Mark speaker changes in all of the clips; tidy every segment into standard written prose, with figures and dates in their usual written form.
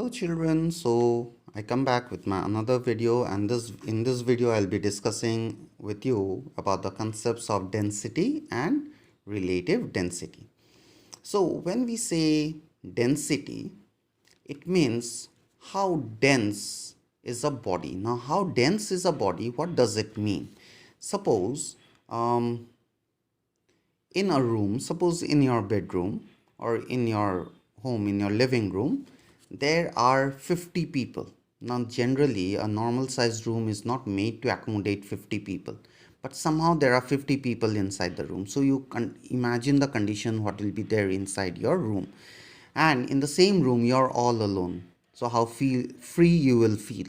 Speaker 1: Hello children, so I come back with my another video, and in this video I'll be discussing with you about the concepts of density and relative density. So when we say density, it means how dense is a body. Now how dense is a body, what does it mean? Suppose in a room, suppose in your bedroom or in your home, in your living room, there are 50 people. Now, generally, a normal sized room is not made to accommodate 50 people, but somehow there are 50 people inside the room. So, you can imagine the condition what will be there inside your room. And in the same room, you're all alone. So, how feel free you will feel.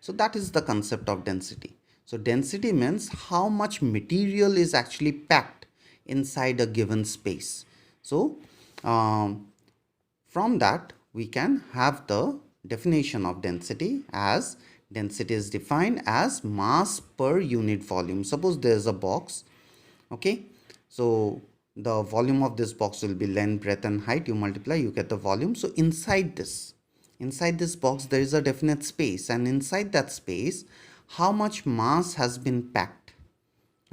Speaker 1: So, that is the concept of density. So, density means how much material is actually packed inside a given space. So, from that, we can have the definition of density as density is defined as mass per unit volume. Suppose there is a box, okay? So, the volume of this box will be length, breadth, and height. You multiply, you get the volume. So, inside this box, there is a definite space, and inside that space, how much mass has been packed.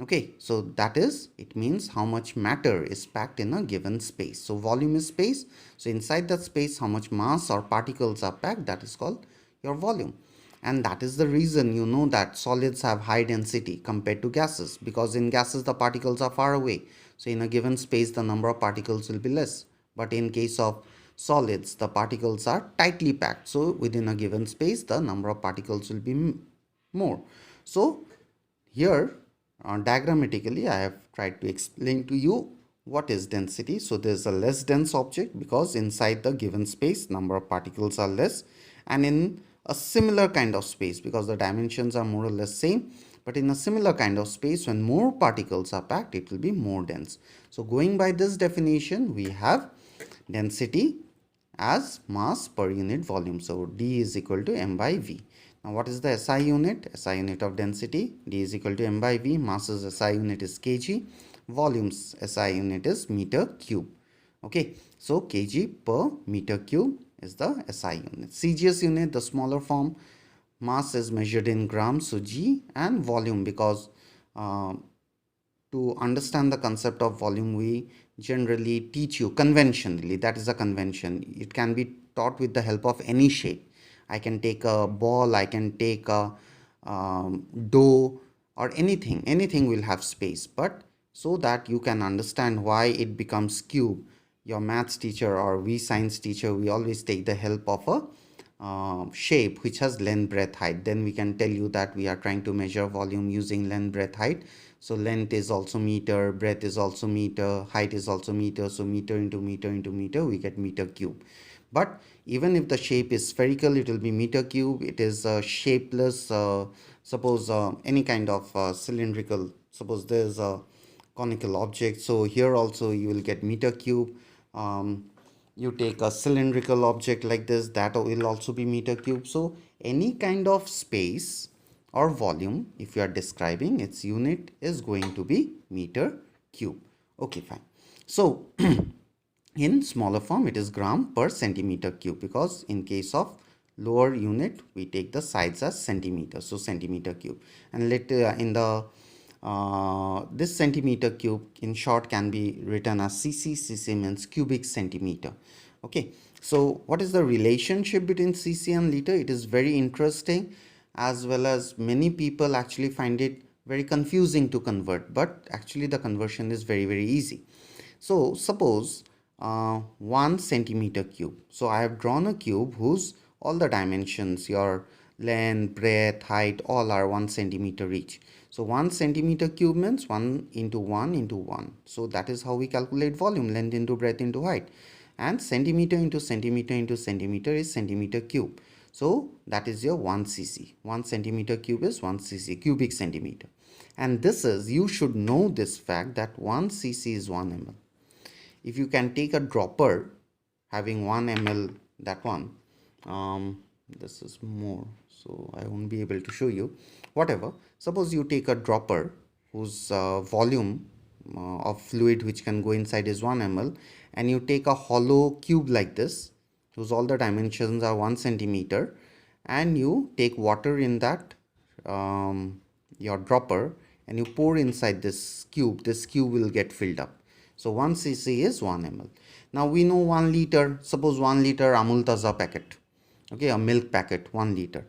Speaker 1: Okay, so that is, it means how much matter is packed in a given space. So volume is space. So inside that space, how much mass or particles are packed, that is called your volume. And that is the reason you know that solids have high density compared to gases, because in gases the particles are far away. So in a given space, the number of particles will be less. But in case of solids, the particles are tightly packed. So within a given space, the number of particles will be more. So here, diagrammatically, I have tried to explain to you what is density. So there's a less dense object because inside the given space, number of particles are less, and in a similar kind of space, because the dimensions are more or less same, but in a similar kind of space, when more particles are packed, it will be more dense. So going by this definition, we have density as mass per unit volume. So D is equal to m by V. Now what is the SI unit? SI unit of density, D is equal to m by V. Masses SI unit is kg. Volumes SI unit is meter cube. Okay, so kg per meter cube is the SI unit. CGS unit, the smaller form, mass is measured in grams, so G, and volume, because to understand the concept of volume, we generally teach you conventionally, that is a convention. It can be taught with the help of any shape. I can take a ball, I can take a dough, or anything will have space. But so that you can understand why it becomes cube, your maths teacher or we science teacher, we always take the help of a shape which has length, breadth, height. Then we can tell you that we are trying to measure volume using length, breadth, height. So length is also meter, breadth is also meter, height is also meter. So meter into meter into meter, we get meter cube. But even if the shape is spherical, it will be meter cube. It is shapeless, suppose any kind of cylindrical, suppose there is a conical object, so here also you will get meter cube. You take a cylindrical object like this, that will also be meter cube. So any kind of space or volume, if you are describing, its unit is going to be meter cube. Okay, fine. So in smaller form, it is gram per centimeter cube, because in case of lower unit, we take the sides as centimeter, so centimeter cube. And later in the this centimeter cube in short can be written as cc. Cc means cubic centimeter. Okay, so what is the relationship between cc and liter? It is very interesting, as well as many people actually find it very confusing to convert, but actually the conversion is very easy. So suppose 1 centimeter cube. So I have drawn a cube whose all the dimensions, your length, breadth, height, all are 1 centimeter each. So 1 centimeter cube means 1 into 1 into 1. So that is how we calculate volume, length into breadth into height. And centimeter into centimeter into centimeter is centimeter cube. So that is your 1 cc. 1 centimeter cube is 1 cc, cubic centimeter. And this is, you should know this fact that 1 cc is 1 ml. If you can take a dropper having 1 ml, that one, this is more, so I won't be able to show you. Whatever, suppose you take a dropper whose volume of fluid which can go inside is 1 ml, and you take a hollow cube like this, whose all the dimensions are 1 centimeter, and you take water in that your dropper, and you pour inside this cube will get filled up. So 1 cc is 1 ml. Now we know 1 liter, suppose 1 liter Amul Taza packet, okay, a milk packet, 1 liter,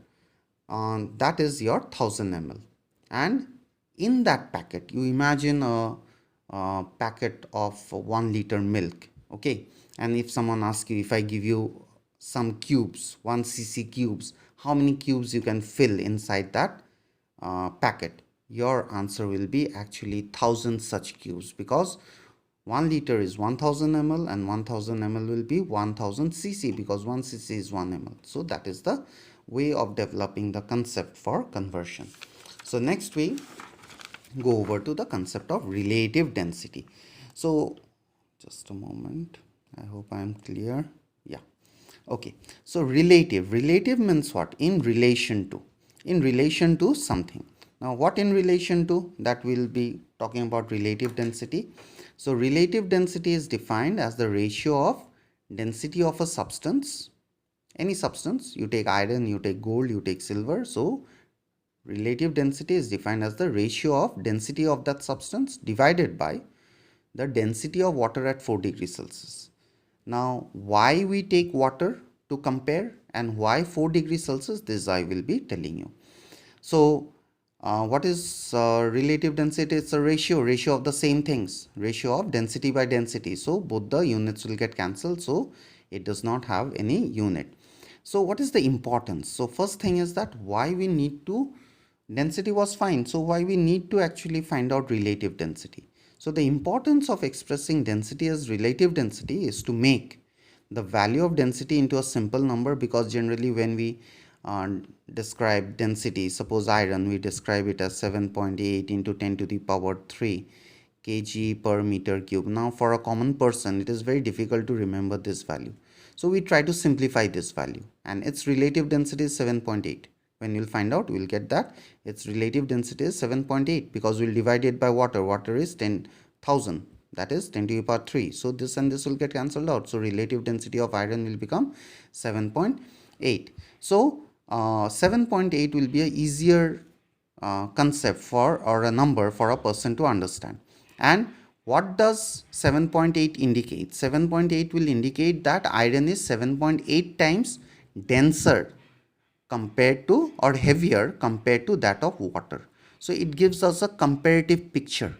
Speaker 1: that is your 1000 ml. And in that packet, you imagine a packet of 1 liter milk, okay, and if someone asks you, if I give you some cubes, 1 cc cubes, how many cubes you can fill inside that packet, your answer will be actually 1000 such cubes, because 1 liter is 1000 ml and 1000 ml will be 1000 cc, because 1 cc is 1 ml. So that is the way of developing the concept for conversion. So next we go over to the concept of relative density. So just a moment, I hope I am clear. Yeah, okay. So relative means what? In relation to something. Now what in relation to, that will be talking about relative density. So relative density is defined as the ratio of density of a substance, any substance, you take iron, you take gold, you take silver. So relative density is defined as the ratio of density of that substance divided by the density of water at 4 degrees Celsius. Now why we take water to compare and why 4 degrees Celsius, this I will be telling you. So what is relative density? It's a ratio of the same things, ratio of density by density. So both the units will get cancelled, so it does not have any unit. So what is the importance? So first thing is that why we need to, density was fine, so why we need to actually find out relative density. So the importance of expressing density as relative density is to make the value of density into a simple number, because generally when we describe density, suppose iron, we describe it as 7.8 into 10 to the power 3 kg per meter cube. Now for a common person it is very difficult to remember this value, so we try to simplify this value, and its relative density is 7.8. when you'll find out, we'll get that its relative density is 7.8, because we'll divide it by water is 10,000, that is 10 to the power 3. So this and this will get cancelled out, so relative density of iron will become 7.8. So 7.8 will be a easier concept for, or a number for a person to understand. And what does 7.8 indicate? 7.8 will indicate that iron is 7.8 times denser compared to, or heavier compared to, that of water. So it gives us a comparative picture.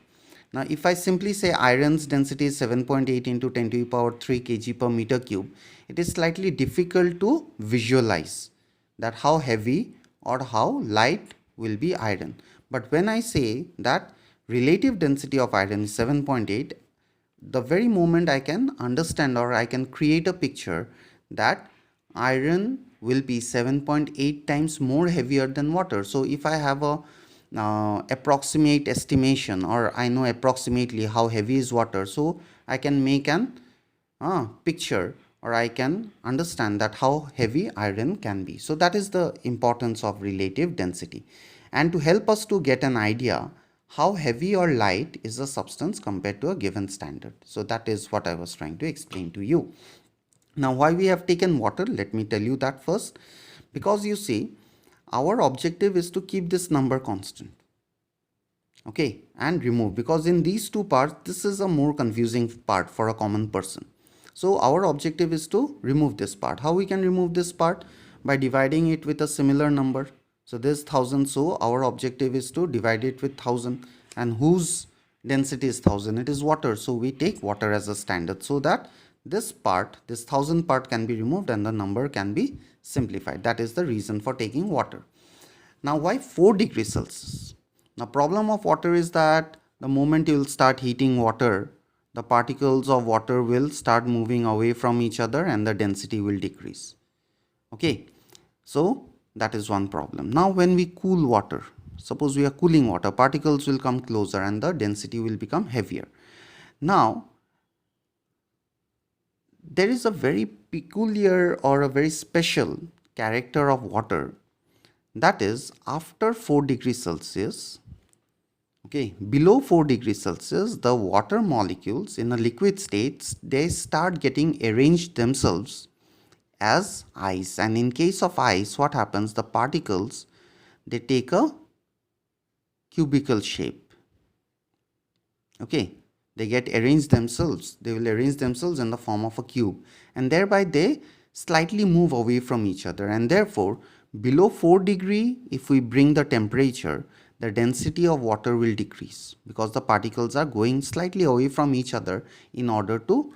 Speaker 1: Now if I simply say iron's density is 7.8 into 10 to the power 3 kg per meter cube, it is slightly difficult to visualize that how heavy or how light will be iron. But when I say that relative density of iron is 7.8, the very moment I can understand, or I can create a picture that iron will be 7.8 times more heavier than water. So if I have a approximate estimation, or I know approximately how heavy is water, so I can make an picture, or I can understand that how heavy iron can be. So that is the importance of relative density, and to help us to get an idea how heavy or light is a substance compared to a given standard. So that is what I was trying to explain to you. Now why we have taken water, let me tell you that first. Because you see, our objective is to keep this number constant, okay, and remove, because in these two parts this is a more confusing part for a common person. So our objective is to remove this part. How we can remove this part? By dividing it with a similar number. So this 1000, so our objective is to divide it with 1000, and whose density is 1000? It is water, so we take water as a standard, so that this part, this 1000 part, can be removed and the number can be simplified. That is the reason for taking water. Now why 4 degrees Celsius? Now problem of water is that the moment you will start heating water, the particles of water will start moving away from each other and the density will decrease. Okay, so that is one problem. Now when we cool water, suppose we are cooling water, particles will come closer and the density will become heavier. Now there is a very peculiar or a very special character of water, that is after 4 degrees Celsius, okay, below 4 degrees Celsius, the water molecules in a liquid state, they start getting arranged themselves as ice. And in case of ice, what happens? The particles, they take a cubical shape. Okay, they get arranged themselves. They will arrange themselves in the form of a cube, and thereby they slightly move away from each other. And therefore, below 4 degree, if we bring the temperature, the density of water will decrease because the particles are going slightly away from each other in order to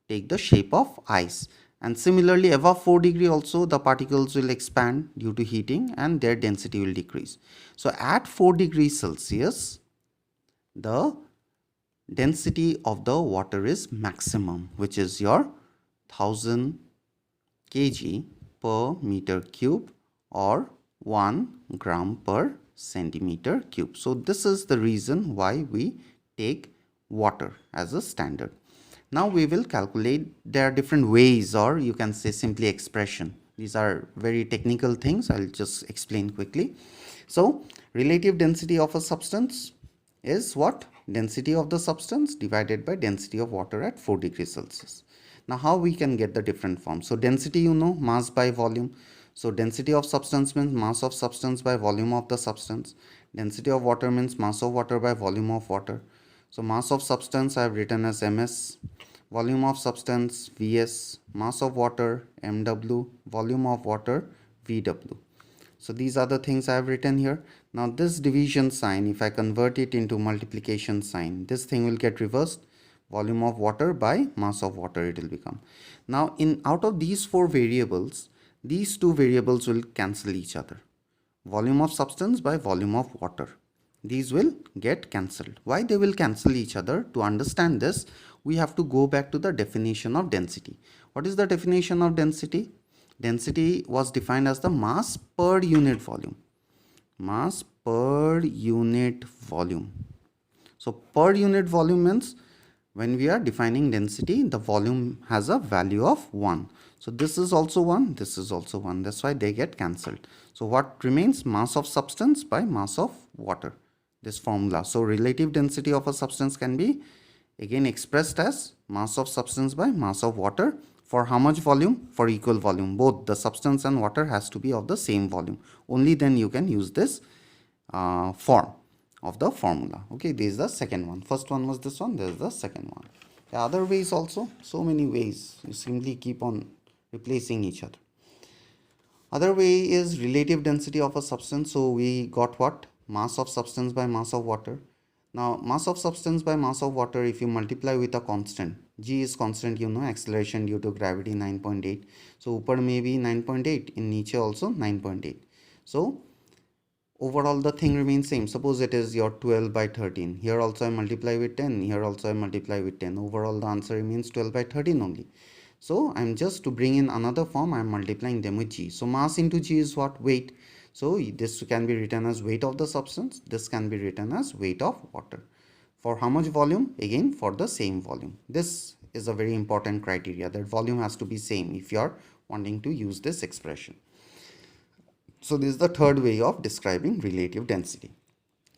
Speaker 1: take the shape of ice. And similarly, above 4 degree also, the particles will expand due to heating and their density will decrease. So at 4 degrees Celsius, the density of the water is maximum, which is your 1000 kg per meter cube or 1 gram per centimeter cube. So this is the reason why we take water as a standard. Now we will calculate. There are different ways, or you can say simply expression. These are very technical things. I'll just explain quickly. So relative density of a substance is what? Density of the substance divided by density of water at 4 degrees Celsius. Now how we can get the different forms? So density, you know, mass by volume. So density of substance means mass of substance by volume of the substance. Density of water means mass of water by volume of water. So mass of substance I have written as ms, volume of substance Vs, mass of water Mw, volume of water Vw. So these are the things I have written here. Now this division sign, if I convert it into multiplication sign, this thing will get reversed. Volume of water by mass of water it will become. Now out of these 4 variables, these 2 variables will cancel each other. Volume of substance by volume of water. These will get cancelled. Why they will cancel each other? To understand this, we have to go back to the definition of density. What is the definition of density? Density was defined as the mass per unit volume. Mass per unit volume. So per unit volume means when we are defining density, the volume has a value of 1. So this is also 1, this is also 1. That's why they get cancelled. So what remains? Mass of substance by mass of water. This formula. So relative density of a substance can be again expressed as mass of substance by mass of water. For how much volume? For equal volume. Both the substance and water has to be of the same volume. Only then you can use this form of the formula. Okay, this is the second one. First one was this one, this is the second one. The other ways also, so many ways. You simply keep on replacing each other. Other way is relative density of a substance. So we got what? Mass of substance by mass of water. Now mass of substance by mass of water, if you multiply with a constant, g is constant, you know, acceleration due to gravity 9.8. So upar may be 9.8, in niche also 9.8. So overall the thing remains same. Suppose it is your 12 by 13. Here also I multiply with 10. Here also I multiply with 10. Overall the answer remains 12 by 13 only. So I'm just to bring in another form, I'm multiplying them with g. So mass into g is what? Weight. So this can be written as weight of the substance. This can be written as weight of water. For how much volume? Again, for the same volume. This is a very important criteria, that volume has to be same if you are wanting to use this expression. So this is the third way of describing relative density.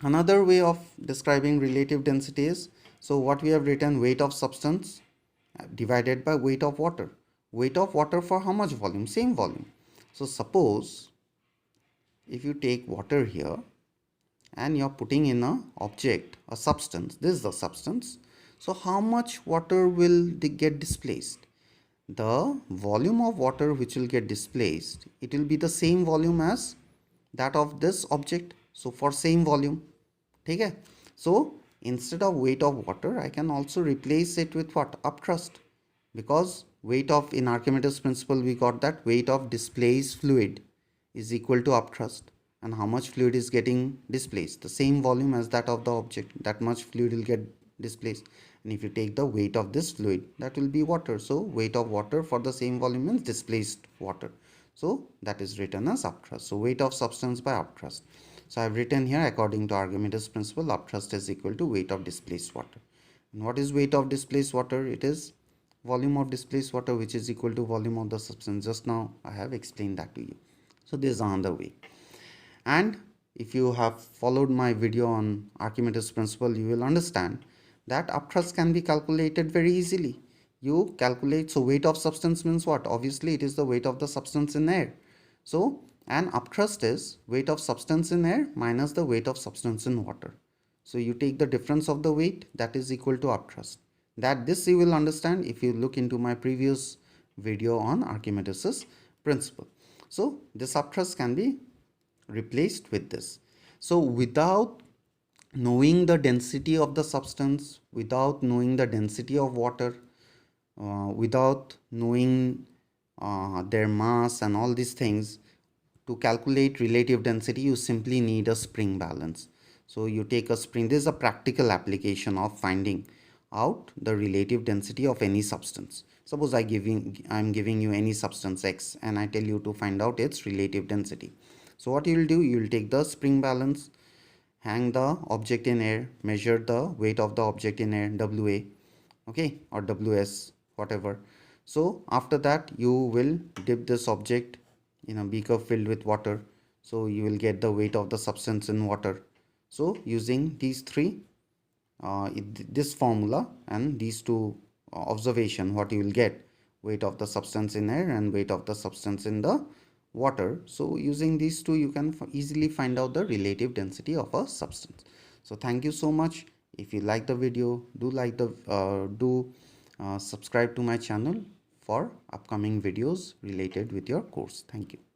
Speaker 1: Another way of describing relative density is, so what we have written, weight of substance divided by weight of water. Weight of water for how much volume? Same volume. So suppose if you take water here and you're putting in a object, a substance, this is the substance. So how much water will get displaced? The volume of water which will get displaced, it will be the same volume as that of this object. So for same volume, okay? So instead of weight of water, I can also replace it with what? Upthrust. Because weight of, in Archimedes principle, we got that weight of displaced fluid is equal to upthrust. And how much fluid is getting displaced? The same volume as that of the object, that much fluid will get displaced. And if you take the weight of this fluid, that will be water. So weight of water for the same volume means displaced water. So that is written as upthrust. So weight of substance by upthrust. So I have written here, according to Archimedes principle, upthrust is equal to weight of displaced water. And what is weight of displaced water? It is volume of displaced water, which is equal to volume of the substance. Just now I have explained that to you. So this is another way. And if you have followed my video on Archimedes principle, you will understand that upthrust can be calculated very easily. you calculate. So weight of substance means what? Obviously it is the weight of the substance in air. So an upthrust is weight of substance in air minus the weight of substance in water. So you take the difference of the weight, that is equal to upthrust. That this you will understand if you look into my previous video on Archimedes' principle. So this upthrust can be replaced with this. So without knowing the density of the substance, without knowing the density of water, without knowing their mass and all these things, to calculate relative density you simply need a spring balance. So you take a spring. This is a practical application of finding out the relative density of any substance. Suppose I'm giving you any substance X and I tell you to find out its relative density. So what you will do, you will take the spring balance, hang the object in air, measure the weight of the object in air, WA, okay, or WS, whatever. So after that you will dip this object in a beaker filled with water. So you will get the weight of the substance in water. So using these three, this formula and these two observation, what you will get, weight of the substance in air and weight of the substance in the water. So using these two you can easily find out the relative density of a substance. So thank you so much. If you like the video, do subscribe to my channel for upcoming videos related with your course. Thank you.